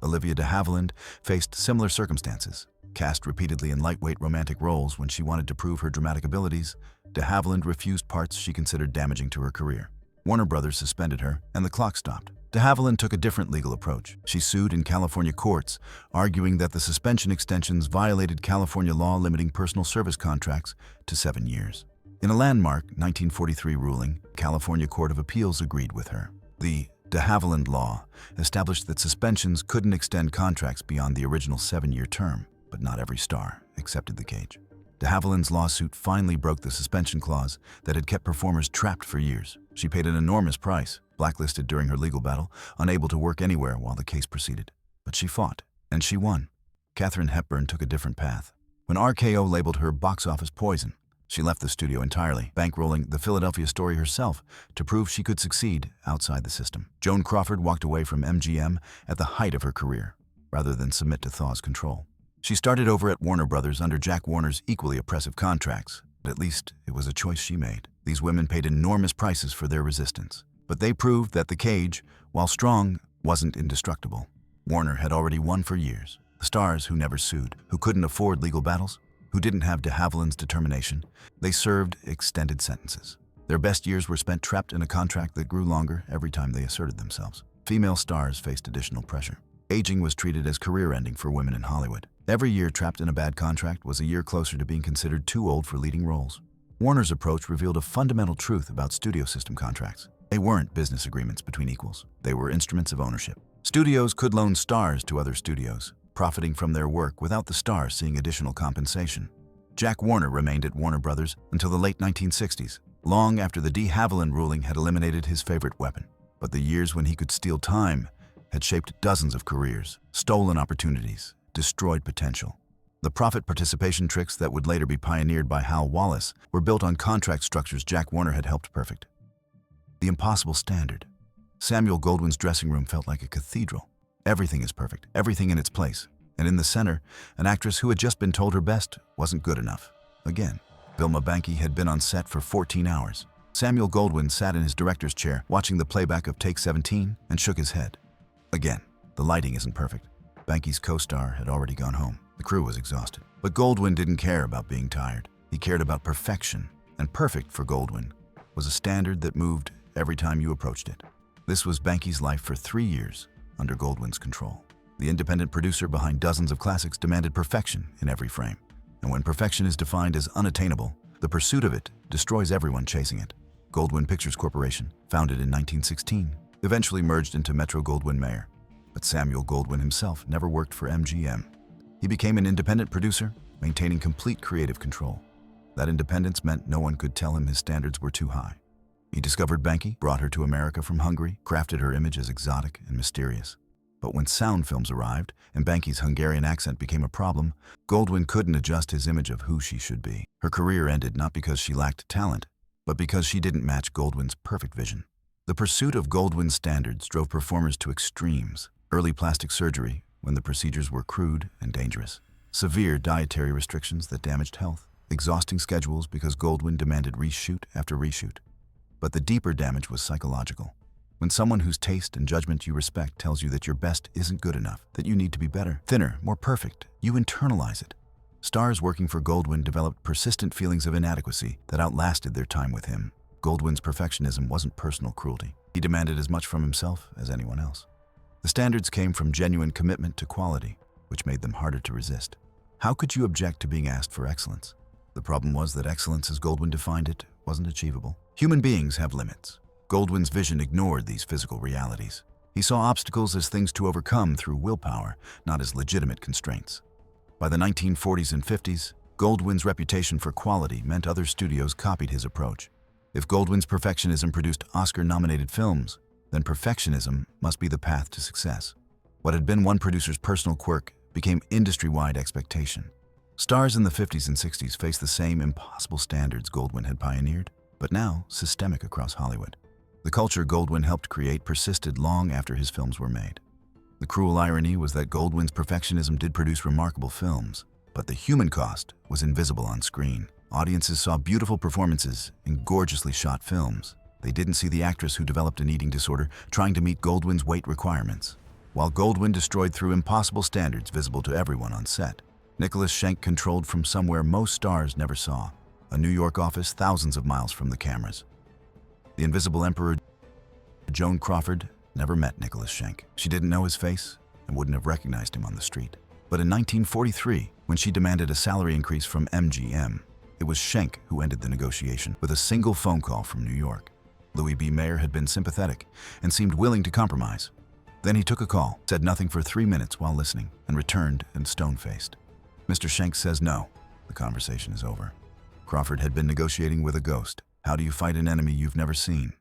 Olivia de Havilland faced similar circumstances. Cast repeatedly in lightweight romantic roles when she wanted to prove her dramatic abilities, de Havilland refused parts she considered damaging to her career. Warner Brothers suspended her, and the clock stopped. De Havilland took a different legal approach. She sued in California courts, arguing that the suspension extensions violated California law limiting personal service contracts to 7 years. In a landmark 1943 ruling, California Court of Appeals agreed with her. The de Havilland law established that suspensions couldn't extend contracts beyond the original 7-year term, but not every star accepted the cage. De Havilland's lawsuit finally broke the suspension clause that had kept performers trapped for years. She paid an enormous price, blacklisted during her legal battle, unable to work anywhere while the case proceeded. But she fought, and she won. Katharine Hepburn took a different path. When RKO labeled her box office poison, she left the studio entirely, bankrolling the Philadelphia story herself to prove she could succeed outside the system. Joan Crawford walked away from MGM at the height of her career, rather than submit to Thaw's control. She started over at Warner Brothers under Jack Warner's equally oppressive contracts, but at least it was a choice she made. These women paid enormous prices for their resistance, but they proved that the cage, while strong, wasn't indestructible. Warner had already won for years. The stars who never sued, who couldn't afford legal battles, who didn't have de Havilland's determination, they served extended sentences. Their best years were spent trapped in a contract that grew longer every time they asserted themselves. Female stars faced additional pressure. Aging was treated as career-ending for women in Hollywood. Every year trapped in a bad contract was a year closer to being considered too old for leading roles. Warner's approach revealed a fundamental truth about studio system contracts. They weren't business agreements between equals. They were instruments of ownership. Studios could loan stars to other studios, profiting from their work without the stars seeing additional compensation. Jack Warner remained at Warner Brothers until the late 1960s, long after the de Havilland ruling had eliminated his favorite weapon. But the years when he could steal time had shaped dozens of careers, stolen opportunities, destroyed potential. The profit participation tricks that would later be pioneered by Hal Wallace were built on contract structures Jack Warner had helped perfect. The impossible standard. Samuel Goldwyn's dressing room felt like a cathedral. Everything is perfect, everything in its place. And in the center, an actress who had just been told her best wasn't good enough. Again, Vilma Banky had been on set for 14 hours. Samuel Goldwyn sat in his director's chair, watching the playback of Take 17, and shook his head. Again, the lighting isn't perfect. Banky's co-star had already gone home. The crew was exhausted. But Goldwyn didn't care about being tired. He cared about perfection, and perfect for Goldwyn was a standard that moved every time you approached it. This was Banky's life for 3 years, under Goldwyn's control. The independent producer behind dozens of classics demanded perfection in every frame. And when perfection is defined as unattainable, the pursuit of it destroys everyone chasing it. Goldwyn Pictures Corporation, founded in 1916, eventually merged into Metro-Goldwyn-Mayer. But Samuel Goldwyn himself never worked for MGM. He became an independent producer, maintaining complete creative control. That independence meant no one could tell him his standards were too high. He discovered Banky, brought her to America from Hungary, crafted her image as exotic and mysterious. But when sound films arrived and Banky's Hungarian accent became a problem, Goldwyn couldn't adjust his image of who she should be. Her career ended not because she lacked talent, but because she didn't match Goldwyn's perfect vision. The pursuit of Goldwyn's standards drove performers to extremes. Early plastic surgery, when the procedures were crude and dangerous. Severe dietary restrictions that damaged health. Exhausting schedules because Goldwyn demanded reshoot after reshoot. But the deeper damage was psychological. When someone whose taste and judgment you respect tells you that your best isn't good enough, that you need to be better, thinner, more perfect, you internalize it. Stars working for Goldwyn developed persistent feelings of inadequacy that outlasted their time with him. Goldwyn's perfectionism wasn't personal cruelty. He demanded as much from himself as anyone else. The standards came from genuine commitment to quality, which made them harder to resist. How could you object to being asked for excellence? The problem was that excellence, as Goldwyn defined it, wasn't achievable. Human beings have limits. Goldwyn's vision ignored these physical realities. He saw obstacles as things to overcome through willpower, not as legitimate constraints. By the 1940s and 50s, Goldwyn's reputation for quality meant other studios copied his approach. If Goldwyn's perfectionism produced Oscar-nominated films, then perfectionism must be the path to success. What had been one producer's personal quirk became industry-wide expectation. Stars in the 50s and 60s faced the same impossible standards Goldwyn had pioneered, but now systemic across Hollywood. The culture Goldwyn helped create persisted long after his films were made. The cruel irony was that Goldwyn's perfectionism did produce remarkable films, but the human cost was invisible on screen. Audiences saw beautiful performances in gorgeously shot films. They didn't see the actress who developed an eating disorder trying to meet Goldwyn's weight requirements. While Goldwyn destroyed through impossible standards visible to everyone on set, Nicholas Schenk controlled from somewhere most stars never saw, a New York office thousands of miles from the cameras. The Invisible Emperor, Joan Crawford, never met Nicholas Schenk. She didn't know his face and wouldn't have recognized him on the street. But in 1943, when she demanded a salary increase from MGM, it was Schenk who ended the negotiation with a single phone call from New York. Louis B. Mayer had been sympathetic and seemed willing to compromise. Then he took a call, said nothing for 3 minutes while listening, and returned and stone-faced. Mr. Schenk says no. The conversation is over. Crawford had been negotiating with a ghost. How do you fight an enemy you've never seen?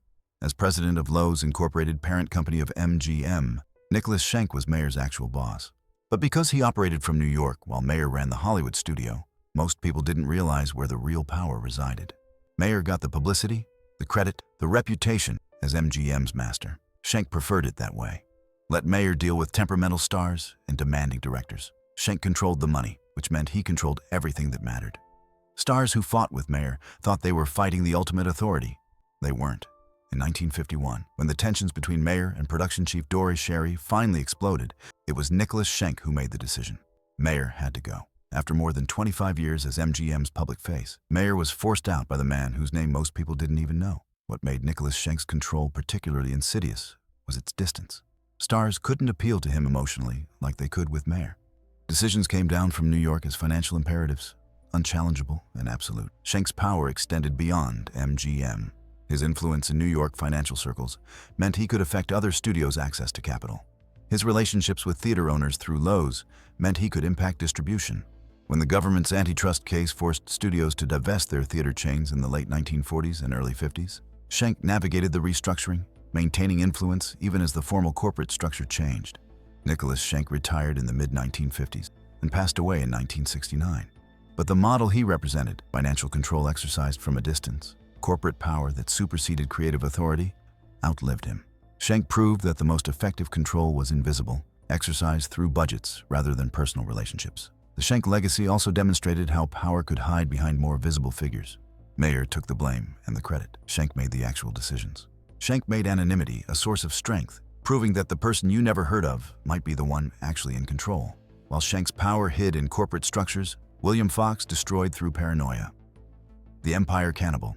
As president of Lowe's Incorporated, parent company of MGM, Nicholas Schenk was Mayer's actual boss. But because he operated from New York while Mayer ran the Hollywood studio, most people didn't realize where the real power resided. Mayer got the publicity, the credit, the reputation as MGM's master. Schenk preferred it that way. Let Mayer deal with temperamental stars and demanding directors. Schenk controlled the money, which meant he controlled everything that mattered. Stars who fought with Mayer thought they were fighting the ultimate authority. They weren't. In 1951, when the tensions between Mayer and production chief Dory Sherry finally exploded, it was Nicholas Schenk who made the decision. Mayer had to go. After more than 25 years as MGM's public face, Mayer was forced out by the man whose name most people didn't even know. What made Nicholas Schenk's control particularly insidious was its distance. Stars couldn't appeal to him emotionally like they could with Mayer. Decisions came down from New York as financial imperatives, unchallengeable and absolute. Schenk's power extended beyond MGM. His influence in New York financial circles meant he could affect other studios' access to capital. His relationships with theater owners through Lowe's meant he could impact distribution. When the government's antitrust case forced studios to divest their theater chains in the late 1940s and early 50s, Schenk navigated the restructuring, maintaining influence even as the formal corporate structure changed. Nicholas Schenk retired in the mid-1950s and passed away in 1969. But the model he represented, financial control exercised from a distance, corporate power that superseded creative authority, outlived him. Schenk proved that the most effective control was invisible, exercised through budgets rather than personal relationships. The Schenk legacy also demonstrated how power could hide behind more visible figures. Mayer took the blame and the credit. Schenk made the actual decisions. Schenk made anonymity a source of strength, proving that the person you never heard of might be the one actually in control. While Schenk's power hid in corporate structures, William Fox destroyed through paranoia. The Empire Cannibal.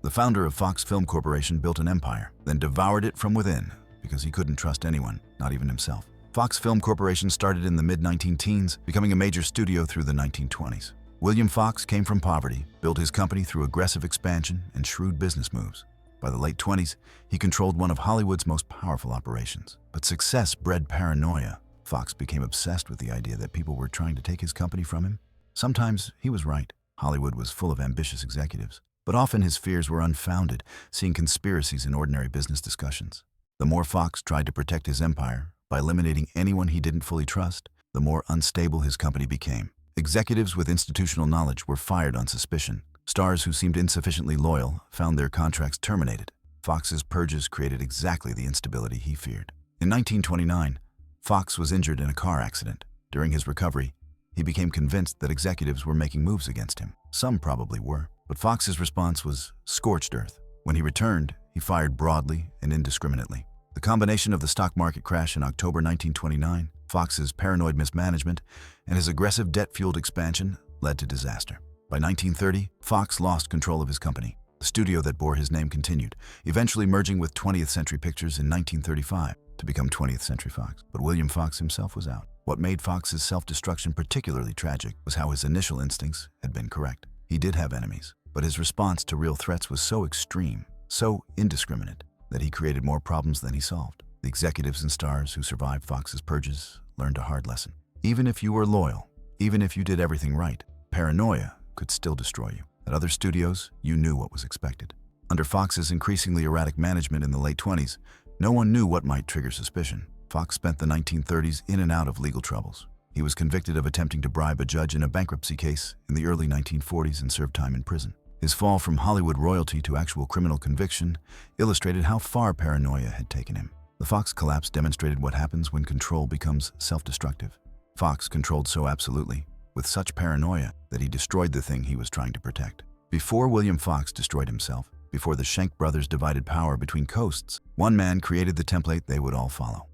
The founder of Fox Film Corporation built an empire, then devoured it from within because he couldn't trust anyone, not even himself. Fox Film Corporation started in the mid-19-teens, becoming a major studio through the 1920s. William Fox came from poverty, built his company through aggressive expansion and shrewd business moves. By the late 20s, he controlled one of Hollywood's most powerful operations. But success bred paranoia. Fox became obsessed with the idea that people were trying to take his company from him. Sometimes he was right. Hollywood was full of ambitious executives. But often his fears were unfounded, seeing conspiracies in ordinary business discussions. The more Fox tried to protect his empire by eliminating anyone he didn't fully trust, the more unstable his company became. Executives with institutional knowledge were fired on suspicion. Stars who seemed insufficiently loyal found their contracts terminated. Fox's purges created exactly the instability he feared. In 1929, Fox was injured in a car accident. During his recovery, he became convinced that executives were making moves against him. Some probably were. But Fox's response was scorched earth. When he returned, he fired broadly and indiscriminately. The combination of the stock market crash in October 1929, Fox's paranoid mismanagement, and his aggressive debt-fueled expansion led to disaster. By 1930, Fox lost control of his company. The studio that bore his name continued, eventually merging with 20th Century Pictures in 1935 to become 20th Century Fox. But William Fox himself was out. What made Fox's self-destruction particularly tragic was how his initial instincts had been correct. He did have enemies, but his response to real threats was so extreme, so indiscriminate, that he created more problems than he solved. The executives and stars who survived Fox's purges learned a hard lesson. Even if you were loyal, Even if you did everything right, paranoia could still destroy you. At other studios, you knew what was expected. Under Fox's increasingly erratic management in the late 20s, no one knew what might trigger suspicion. Fox spent the 1930s in and out of legal troubles. He was convicted of attempting to bribe a judge in a bankruptcy case in the early 1940s and served time in prison. His fall from Hollywood royalty to actual criminal conviction illustrated how far paranoia had taken him. The Fox collapse demonstrated what happens when control becomes self-destructive. Fox controlled so absolutely, with such paranoia, that he destroyed the thing he was trying to protect. Before William Fox destroyed himself, before the Schenck brothers divided power between coasts, one man created the template they would all follow: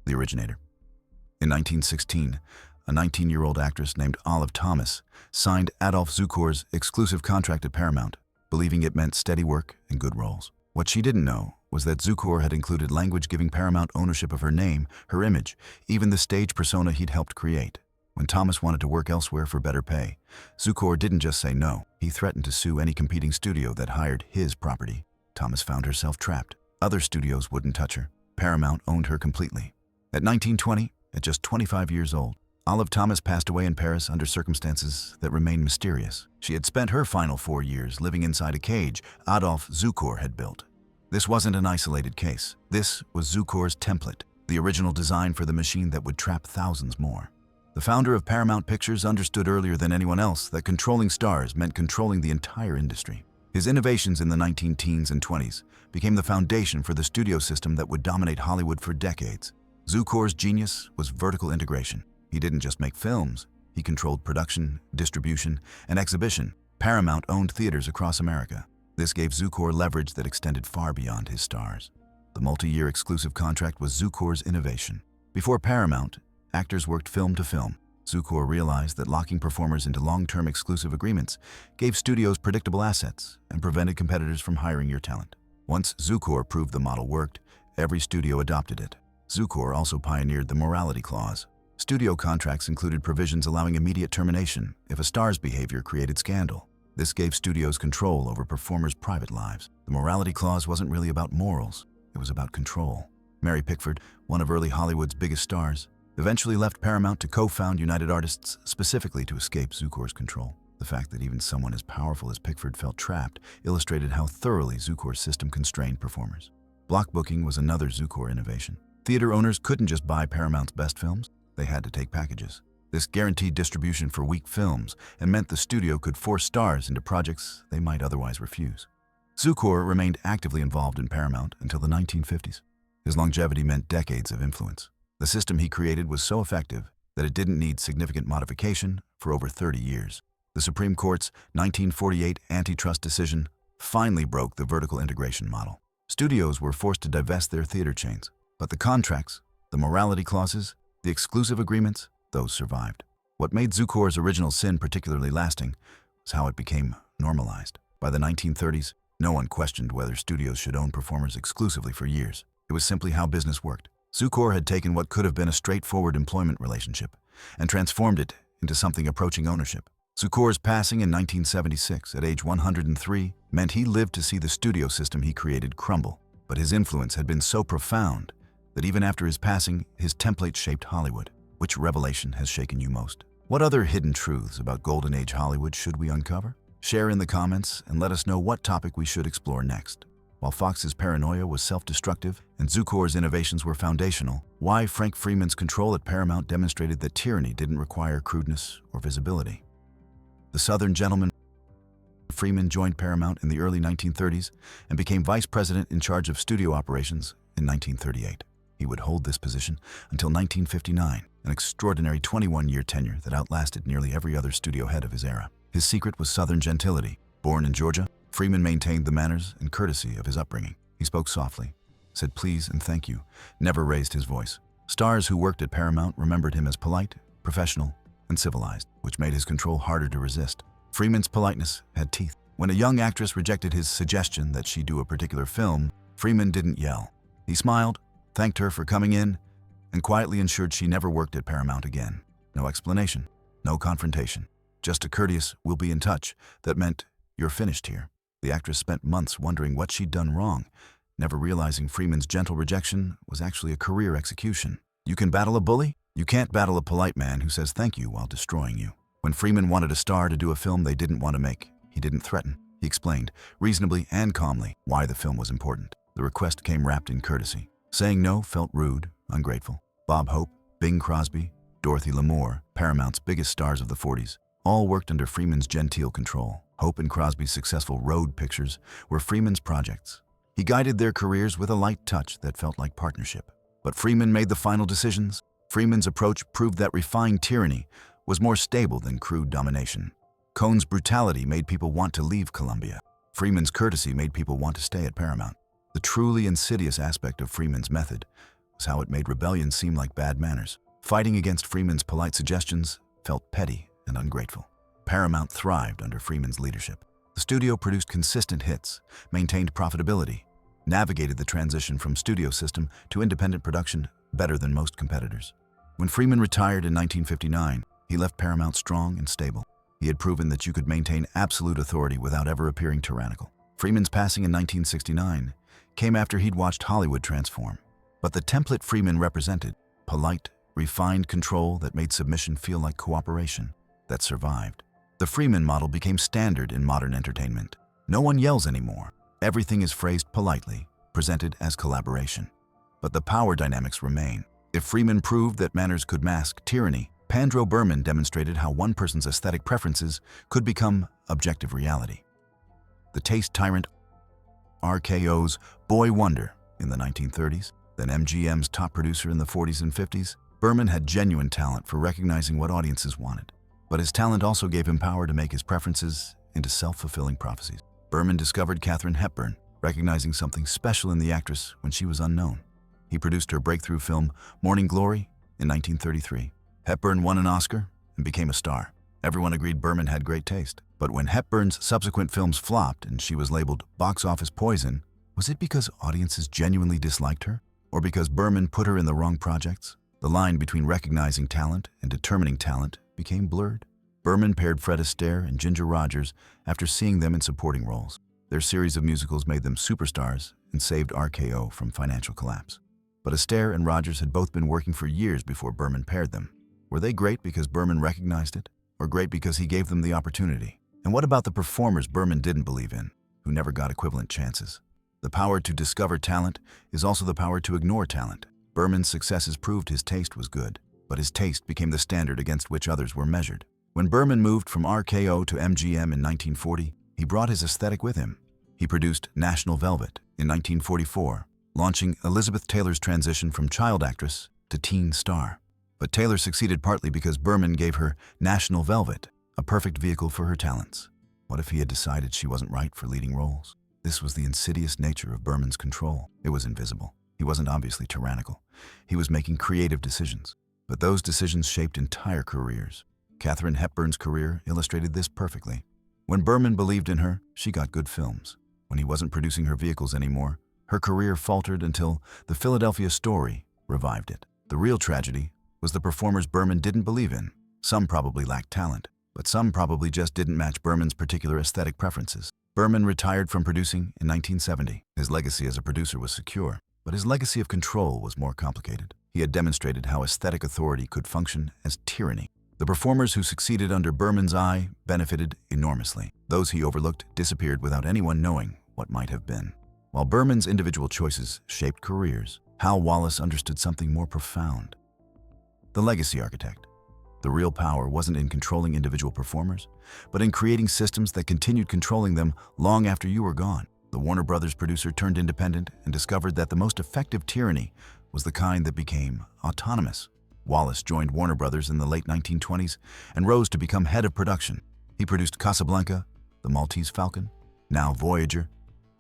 the originator. In 1916, a 19-year-old actress named Olive Thomas signed Adolph Zukor's exclusive contract at Paramount, believing it meant steady work and good roles. What she didn't know was that Zukor had included language giving Paramount ownership of her name, her image, even the stage persona he'd helped create. When Thomas wanted to work elsewhere for better pay, Zukor didn't just say no. He threatened to sue any competing studio that hired his property. Thomas found herself trapped. Other studios wouldn't touch her. Paramount owned her completely. At 1920, at just 25 years old, Olive Thomas passed away in Paris under circumstances that remain mysterious. She had spent her final 4 years living inside a cage Adolph Zukor had built. This wasn't an isolated case. This was Zukor's template, the original design for the machine that would trap thousands more. The founder of Paramount Pictures understood earlier than anyone else that controlling stars meant controlling the entire industry. His innovations in the 19-teens and 20s became the foundation for the studio system that would dominate Hollywood for decades. Zukor's genius was vertical integration. He didn't just make films, he controlled production, distribution, and exhibition. Paramount owned theaters across America. This gave Zukor leverage that extended far beyond his stars. The multi-year exclusive contract was Zukor's innovation. Before Paramount, actors worked film to film. Zukor realized that locking performers into long-term exclusive agreements gave studios predictable assets and prevented competitors from hiring your talent. Once Zukor proved the model worked, every studio adopted it. Zukor also pioneered the morality clause. Studio contracts included provisions allowing immediate termination if a star's behavior created scandal. This gave studios control over performers' private lives. The morality clause wasn't really about morals, it was about control. Mary Pickford, one of early Hollywood's biggest stars, eventually left Paramount to co-found United Artists specifically to escape Zukor's control. The fact that even someone as powerful as Pickford felt trapped illustrated how thoroughly Zukor's system constrained performers. Block booking was another Zukor innovation. Theater owners couldn't just buy Paramount's best films, they had to take packages. This guaranteed distribution for weak films and meant the studio could force stars into projects they might otherwise refuse. Zukor remained actively involved in Paramount until the 1950s. His longevity meant decades of influence. The system he created was so effective that it didn't need significant modification for over 30 years. The Supreme Court's 1948 antitrust decision finally broke the vertical integration model. Studios were forced to divest their theater chains, but the contracts, the morality clauses, the exclusive agreements, those survived. What made Zukor's original sin particularly lasting was how it became normalized. By the 1930s, no one questioned whether studios should own performers exclusively for years. It was simply how business worked. Zukor had taken what could have been a straightforward employment relationship and transformed it into something approaching ownership. Zukor's passing in 1976 at age 103 meant he lived to see the studio system he created crumble. But his influence had been so profound that even after his passing, his template shaped Hollywood. Which revelation has shaken you most? What other hidden truths about Golden Age Hollywood should we uncover? Share in the comments and let us know what topic we should explore next. While Fox's paranoia was self-destructive and Zukor's innovations were foundational, why Frank Freeman's control at Paramount demonstrated that tyranny didn't require crudeness or visibility. The Southern gentleman Freeman joined Paramount in the early 1930s and became vice president in charge of studio operations in 1938. He would hold this position until 1959, an extraordinary 21-year tenure that outlasted nearly every other studio head of his era. His secret was Southern gentility. Born in Georgia, Freeman maintained the manners and courtesy of his upbringing. He spoke softly, said please and thank you, never raised his voice. Stars who worked at Paramount remembered him as polite, professional, and civilized, which made his control harder to resist. Freeman's politeness had teeth. When a young actress rejected his suggestion that she do a particular film, Freeman didn't yell. He smiled, thanked her for coming in, and quietly ensured she never worked at Paramount again. No explanation, no confrontation, just a courteous "we'll be in touch" that meant you're finished here. The actress spent months wondering what she'd done wrong, never realizing Freeman's gentle rejection was actually a career execution. You can battle a bully, You can't battle a polite man who says thank you while destroying you. When Freeman wanted a star to do a film they didn't want to make, he didn't threaten. He explained, reasonably and calmly, why the film was important. The request came wrapped in courtesy. Saying no felt rude, ungrateful. Bob Hope, Bing Crosby, Dorothy Lamour, Paramount's biggest stars of the 40s, all worked under Freeman's genteel control. Hope and Crosby's successful road pictures were Freeman's projects. He guided their careers with a light touch that felt like partnership. But Freeman made the final decisions. Freeman's approach proved that refined tyranny was more stable than crude domination. Cohn's brutality made people want to leave Columbia. Freeman's courtesy made people want to stay at Paramount. The truly insidious aspect of Freeman's method was how it made rebellion seem like bad manners. Fighting against Freeman's polite suggestions felt petty and ungrateful. Paramount thrived under Freeman's leadership. The studio produced consistent hits, maintained profitability, navigated the transition from studio system to independent production better than most competitors. When Freeman retired in 1959, he left Paramount strong and stable. He had proven that you could maintain absolute authority without ever appearing tyrannical. Freeman's passing in 1969 came after he'd watched Hollywood transform. But the template Freeman represented, polite, refined control that made submission feel like cooperation, that survived. The Freeman model became standard in modern entertainment. No one yells anymore. Everything is phrased politely, presented as collaboration. But the power dynamics remain. If Freeman proved that manners could mask tyranny, Pandro Berman demonstrated how one person's aesthetic preferences could become objective reality. The taste tyrant, RKO's boy wonder in the 1930s, then MGM's top producer in the 40s and 50s, Berman had genuine talent for recognizing what audiences wanted. But his talent also gave him power to make his preferences into self-fulfilling prophecies. Berman discovered Katharine Hepburn, recognizing something special in the actress when she was unknown. He produced her breakthrough film Morning Glory in 1933. Hepburn won an Oscar and became a star. Everyone agreed Berman had great taste. But when Hepburn's subsequent films flopped and she was labeled box office poison, was it because audiences genuinely disliked her? Or because Berman put her in the wrong projects? The line between recognizing talent and determining talent became blurred. Berman paired Fred Astaire and Ginger Rogers after seeing them in supporting roles. Their series of musicals made them superstars and saved RKO from financial collapse. But Astaire and Rogers had both been working for years before Berman paired them. Were they great because Berman recognized it, or great because he gave them the opportunity? And what about the performers Berman didn't believe in, who never got equivalent chances? The power to discover talent is also the power to ignore talent. Berman's successes proved his taste was good, but his taste became the standard against which others were measured. When Berman moved from RKO to MGM in 1940, he brought his aesthetic with him. He produced National Velvet in 1944, launching Elizabeth Taylor's transition from child actress to teen star. But Taylor succeeded partly because Berman gave her National Velvet, a perfect vehicle for her talents. What if he had decided she wasn't right for leading roles? This was the insidious nature of Berman's control. It was invisible. He wasn't obviously tyrannical. He was making creative decisions. But those decisions shaped entire careers. Katharine Hepburn's career illustrated this perfectly. When Berman believed in her, she got good films. When he wasn't producing her vehicles anymore, her career faltered until The Philadelphia Story revived it. The real tragedy was the performers Berman didn't believe in. Some probably lacked talent, but some probably just didn't match Berman's particular aesthetic preferences. Berman retired from producing in 1970. His legacy as a producer was secure, but his legacy of control was more complicated. He had demonstrated how aesthetic authority could function as tyranny. The performers who succeeded under Berman's eye benefited enormously. Those he overlooked disappeared without anyone knowing what might have been. While Berman's individual choices shaped careers, Hal Wallace understood something more profound. The legacy architect. The real power wasn't in controlling individual performers, but in creating systems that continued controlling them long after you were gone. The Warner Brothers producer turned independent and discovered that the most effective tyranny was the kind that became autonomous. Wallace joined Warner Brothers in the late 1920s and rose to become head of production. He produced Casablanca, The Maltese Falcon, now Voyager,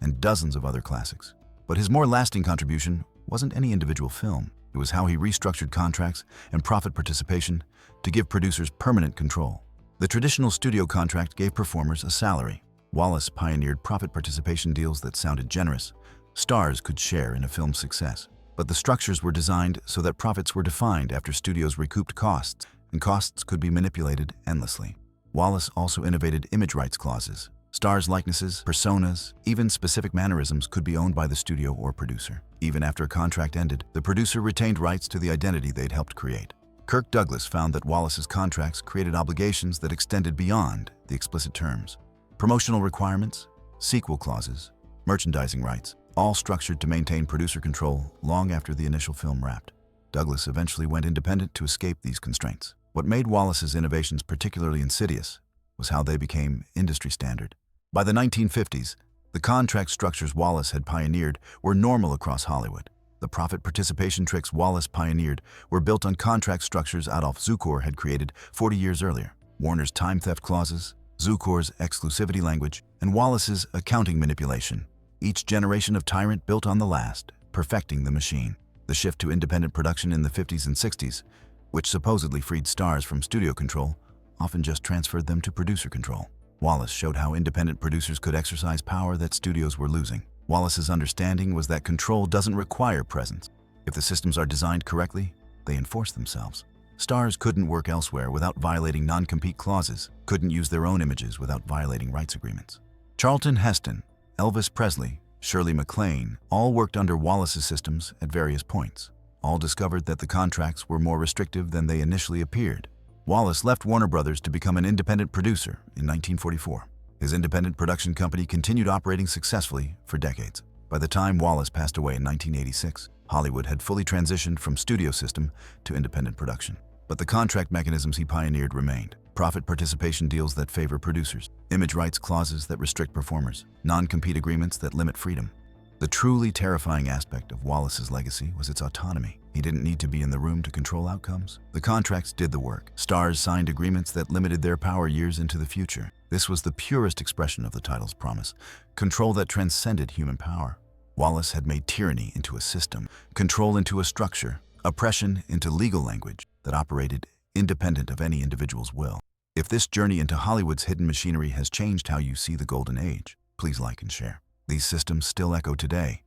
and dozens of other classics. But his more lasting contribution wasn't any individual film. It was how he restructured contracts and profit participation to give producers permanent control. The traditional studio contract gave performers a salary. Wallace pioneered profit participation deals that sounded generous. Stars could share in a film's success. But the structures were designed so that profits were defined after studios recouped costs, and costs could be manipulated endlessly. Wallace also innovated image rights clauses. Stars' likenesses, personas, even specific mannerisms could be owned by the studio or producer. Even after a contract ended, the producer retained rights to the identity they'd helped create. Kirk Douglas found that Wallace's contracts created obligations that extended beyond the explicit terms. Promotional requirements, sequel clauses, merchandising rights, all structured to maintain producer control long after the initial film wrapped. Douglas eventually went independent to escape these constraints. What made Wallace's innovations particularly insidious was how they became industry standard. By the 1950s, the contract structures Wallace had pioneered were normal across Hollywood. The profit participation tricks Wallace pioneered were built on contract structures Adolph Zukor had created 40 years earlier. Warner's time theft clauses, Zukor's exclusivity language, and Wallace's accounting manipulation. Each generation of Tyrant built on the last, perfecting the machine. The shift to independent production in the 50s and 60s, which supposedly freed stars from studio control, often just transferred them to producer control. Wallace showed how independent producers could exercise power that studios were losing. Wallace's understanding was that control doesn't require presence. If the systems are designed correctly, they enforce themselves. Stars couldn't work elsewhere without violating non-compete clauses, couldn't use their own images without violating rights agreements. Charlton Heston, Elvis Presley, Shirley MacLaine all worked under Wallace's systems at various points. All discovered that the contracts were more restrictive than they initially appeared. Wallace left Warner Brothers to become an independent producer in 1944. His independent production company continued operating successfully for decades. By the time Wallace passed away in 1986, Hollywood had fully transitioned from studio system to independent production. But the contract mechanisms he pioneered remained. Profit participation deals that favor producers, image rights clauses that restrict performers, non-compete agreements that limit freedom. The truly terrifying aspect of Wallace's legacy was its autonomy. He didn't need to be in the room to control outcomes. The contracts did the work. Stars signed agreements that limited their power years into the future. This was the purest expression of the title's promise, control that transcended human power. Wallace had made tyranny into a system, control into a structure, oppression into legal language that operated independent of any individual's will. If this journey into Hollywood's hidden machinery has changed how you see the Golden Age, please like and share. These systems still echo today.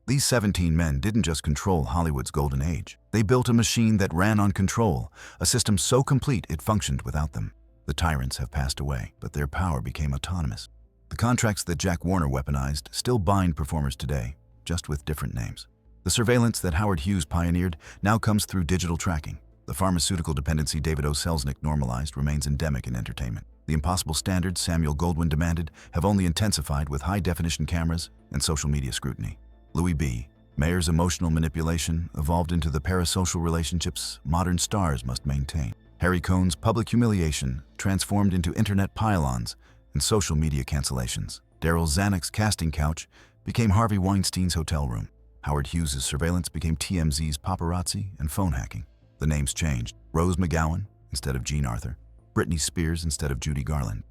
These 17 men didn't just control Hollywood's Golden Age. They built a machine that ran on control, a system so complete it functioned without them. The tyrants have passed away, but their power became autonomous. The contracts that Jack Warner weaponized still bind performers today, just with different names. The surveillance that Howard Hughes pioneered now comes through digital tracking. The pharmaceutical dependency David O. Selznick normalized remains endemic in entertainment. The impossible standards Samuel Goldwyn demanded have only intensified with high-definition cameras and social media scrutiny. Louis B. Mayer's emotional manipulation evolved into the parasocial relationships modern stars must maintain. Harry Cohn's public humiliation transformed into internet pylons and social media cancellations. Daryl Zanuck's casting couch became Harvey Weinstein's hotel room. Howard Hughes' surveillance became TMZ's paparazzi and phone hacking. The names changed. Rose McGowan instead of Jean Arthur, Britney Spears instead of Judy Garland.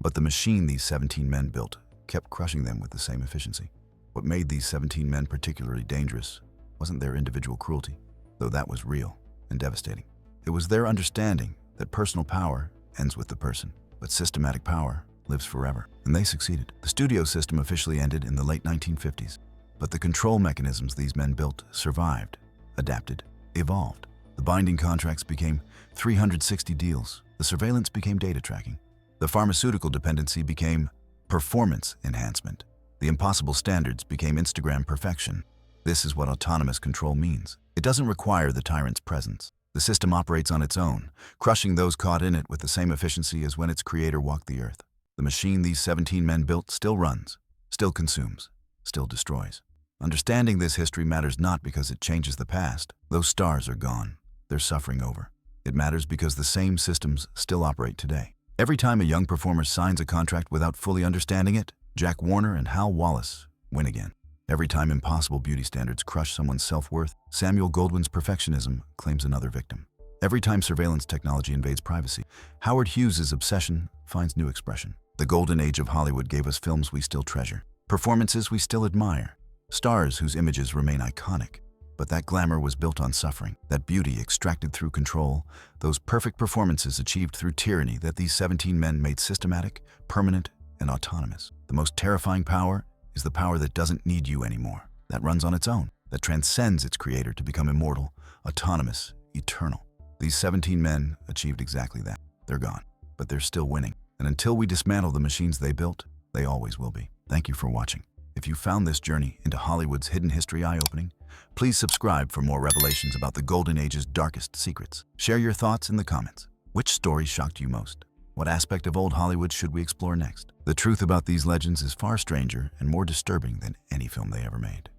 But the machine these 17 men built kept crushing them with the same efficiency. What made these 17 men particularly dangerous wasn't their individual cruelty, though that was real and devastating. It was their understanding that personal power ends with the person, but systematic power lives forever. And they succeeded. The studio system officially ended in the late 1950s, but the control mechanisms these men built survived, adapted, evolved. The binding contracts became 360 deals. The surveillance became data tracking. The pharmaceutical dependency became performance enhancement. The impossible standards became Instagram perfection. This is what autonomous control means. It doesn't require the tyrant's presence. The system operates on its own, crushing those caught in it with the same efficiency as when its creator walked the earth. The machine these 17 men built still runs, still consumes, still destroys. Understanding this history matters not because it changes the past. Those stars are gone. They're suffering over. It matters because the same systems still operate today. Every time a young performer signs a contract without fully understanding it, Jack Warner and Hal Wallace win again. Every time impossible beauty standards crush someone's self-worth, Samuel Goldwyn's perfectionism claims another victim. Every time surveillance technology invades privacy, Howard Hughes' obsession finds new expression. The golden age of Hollywood gave us films we still treasure, performances we still admire, stars whose images remain iconic. But that glamour was built on suffering, that beauty extracted through control, those perfect performances achieved through tyranny that these 17 men made systematic, permanent, and autonomous. The most terrifying power is the power that doesn't need you anymore, that runs on its own, that transcends its creator to become immortal, autonomous, eternal. These 17 men achieved exactly that. They're gone, but they're still winning. And until we dismantle the machines they built, they always will be. Thank you for watching. If you found this journey into Hollywood's hidden history eye-opening, Please subscribe for more revelations about the Golden Age's darkest secrets. Share your thoughts in the comments. Which story shocked you most? What aspect of old Hollywood should we explore next? The truth about these legends is far stranger and more disturbing than any film they ever made.